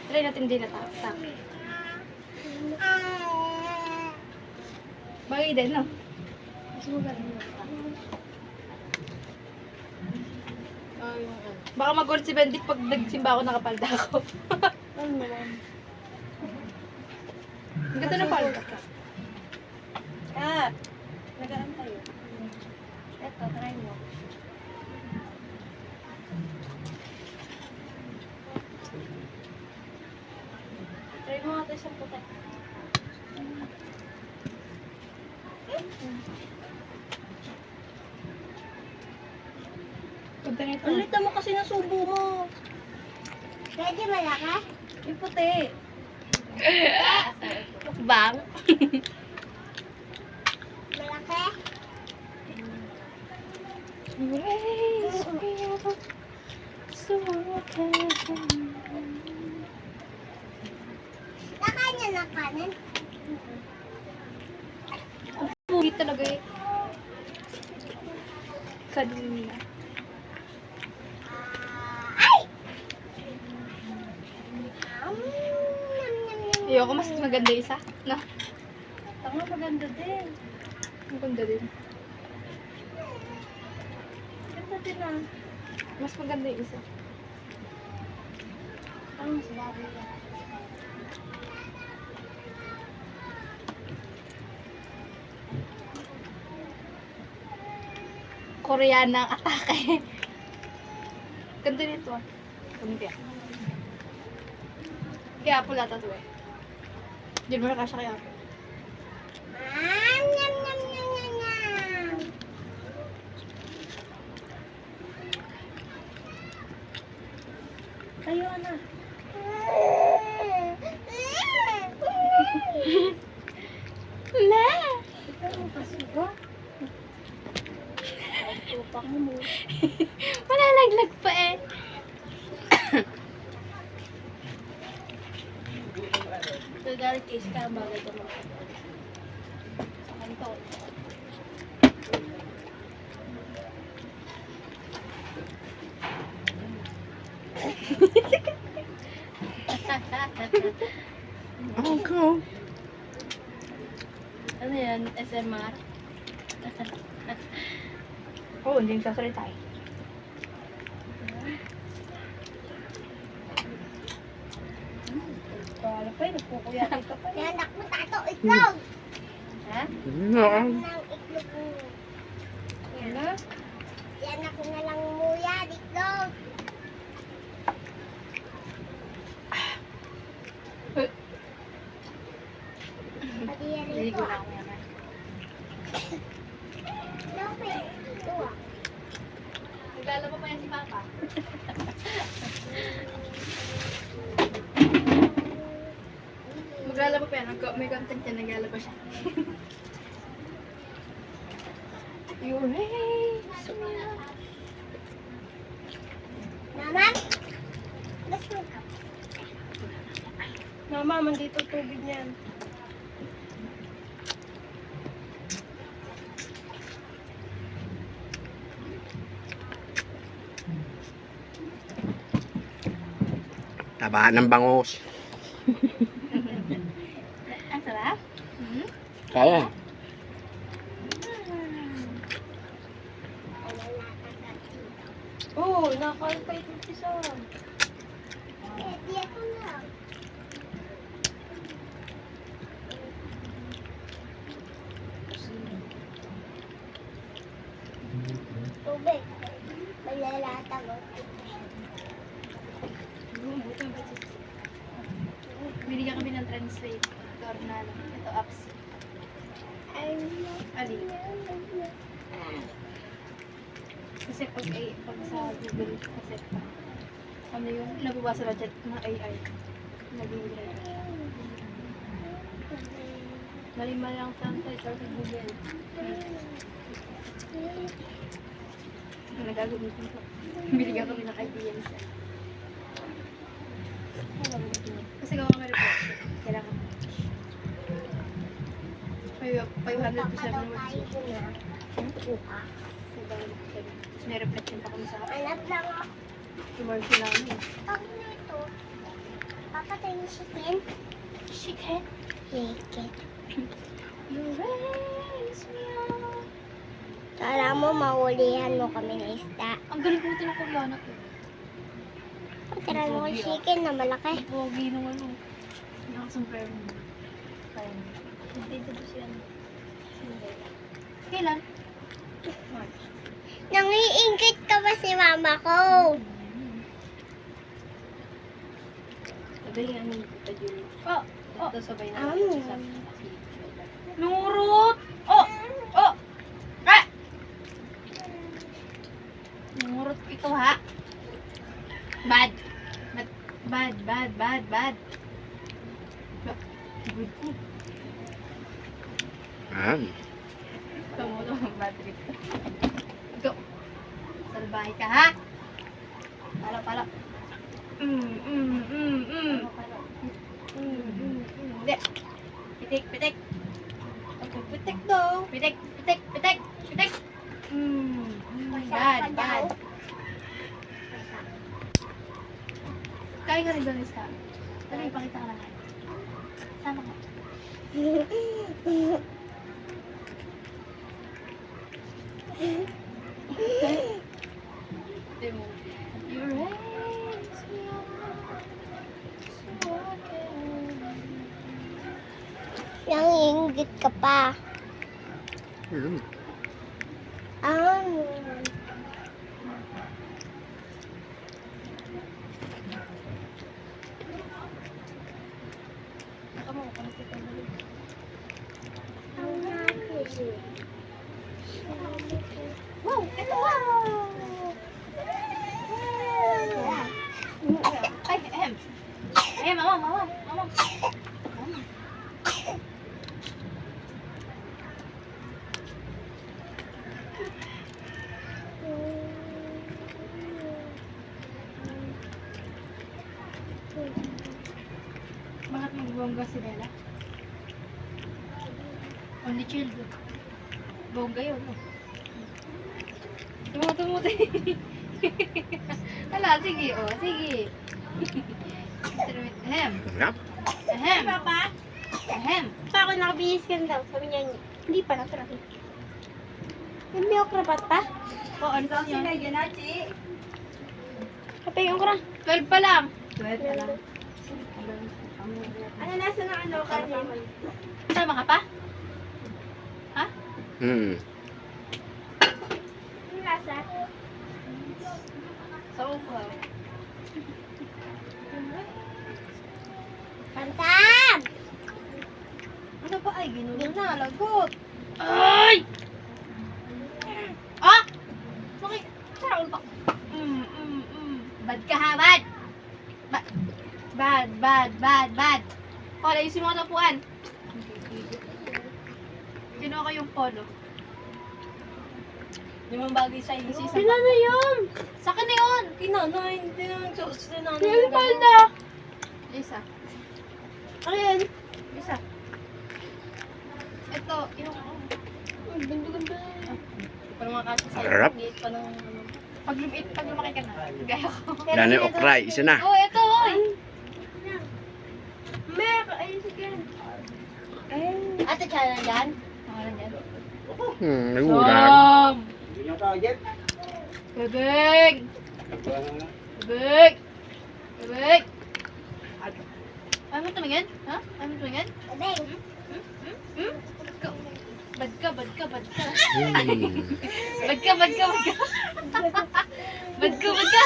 Try natin din na tak. Bagay din, no? Mas magaling na tak. Baka mag-ulit si Bendik pag nagsimba ako, nakapalda ako. Ano naman? Ang ganda ng palda. Nagaan tayo. Eto, try mo. Try mo nga ito isang puti. Ganda nito. Ang lita mo kasi nasubo mo. Pwede malaki? Yung puti. Bang? Malaki? Nakanya na kanin? Hindi talaga eh. Kanina. Ay! Ayoko, mas maganda isa. No? Tama, maganda din. Maganda din. Ganda din ah. Mas maganda yung isa. Ang sabi lang. Koreana ang atake. Ganda nito ah. Kumpya. Kaya pula to eh. Hindi mo na kasha kaya. Nyam, nyam, nyam, nyam, nyam. Tayo na. La! Ikaw mo kasi ba? Tupak mo. Malalaglag pa eh. So, galing case ka, bagay ko mo. Sa kanto. Okay. Ano yan? SMR? Oo, hindi nagsasalita eh. Wala pa yun, nagkukuyatan ka pa yun. Anak mo, tato, itlog. Ha? Ng itlog mo. Ano? Yan ako na lang umuya, itlog. Pati yan Hindi ito ko na ah. ako yaman. Lope, ito ah. Naglalaba pa yan si Papa. Maglalaba pa yan. May content yan. Naglalaba siya. You're Naman, gusto mo ka? Mama, mandito tubig niyan. Taba ng bangus. Ang sarap. Kaya. Oo, nakain pa ito isa. Di ako na. Tubig. Malalata mo. Binigyan kami ng translator na ito apps. Ali. Kasi pag sa Google kasi ano yung nababasa na chat na AI. Nag-iingay. Mali-mali ang translator sa Google. Nagagamitin ko. Binigyan kami ng idea nisa. Kasi gawa kami report. Kailangan. 500% Papadaw naman. tayo dun ah. Buka. Tapos may reflection pa kami sa Alam lang ako. commercial namin. Pag nito, papatay yung chicken? Chicken. Chicken. You raise me up. Kala mo, maulihan mo kami na isda. Ang galing ko ng Koreano to. Pataran mo yung chicken na malaki. Pogi nung ano. Nakasumbrero mo. Dito to siya. Kailan? March. Nangiingit ka ba si mama ko? Sabi nga ni Tita Julie. Oh! Oh! Ito sabay na. Nurot! Oh! Oh! Ah! Nurot ito ha. Bad. Bad, bad, bad, bad. Good ko. Tumulong ang bad trip. Go. Salbahe ka ha. Pala, pala. Hindi. Pitik, pitik. Okay, pitik daw. Pitik, pitik, pitik, pitik. Bad, bad. Kaya ka rin doon, Iska. Dali, ipakita ka lang. Sama ka. Demo. You raise me up so I can. Nangiingit ka pa. Ah. Kamu, kamu kita dulu. Wow, ito wow! Ay, ehem. Eh, mama, mama, mama. Mama. Bakit magbongga si Bella? Only child. Bongga yun, no? Tumuti. Hala, sige, oh, sige. Ahem. Sarap. Ahem. Papa? Ahem. Pa ako nakabihis ka daw. Sabi niya, hindi pa natraki. Hindi ako krapat pa. Oh, ano tawag yun? Sinay ganachi. Kapag yung kura. 12 pa lang. 12 pa lang. Ano nasa na ano ka din? Sama ka pa? Ha? Yung lasa? So, wow. Pantab! Ano ba ay ginulong na? Lagot. Ay! Ah! Bakit? Sara ulo pa. Bad ka ha, bad! Bad. O, layusin mo ang tapuan. Kinuha ko yung polo. Yung mga bagay sa iyo. Sila na yun! Sa akin na yun! Kinanay, hindi naman sa nanay. Yung palda! Isa. Ayun. Isa. Ito, yung... Ganda-ganda. Para makasya sa Sarap. Liit pa ng ano. Pag lumaki ka na, gaya ko. Yan yung okray. Isa na. Oh, ito, oy! Mek! Ayun sige. Ate, tsara na dyan? Pangalan yan. Nagulang. Bebek! Bebek! Bebek! Ayaw mo tumingin? Ha? Ayaw mo tumingin? Abeng. Bad ka. Bad ka. Bad ka. Hmm. Bad ka. Bad ka. Bad ka. Bad ka. Bad ka.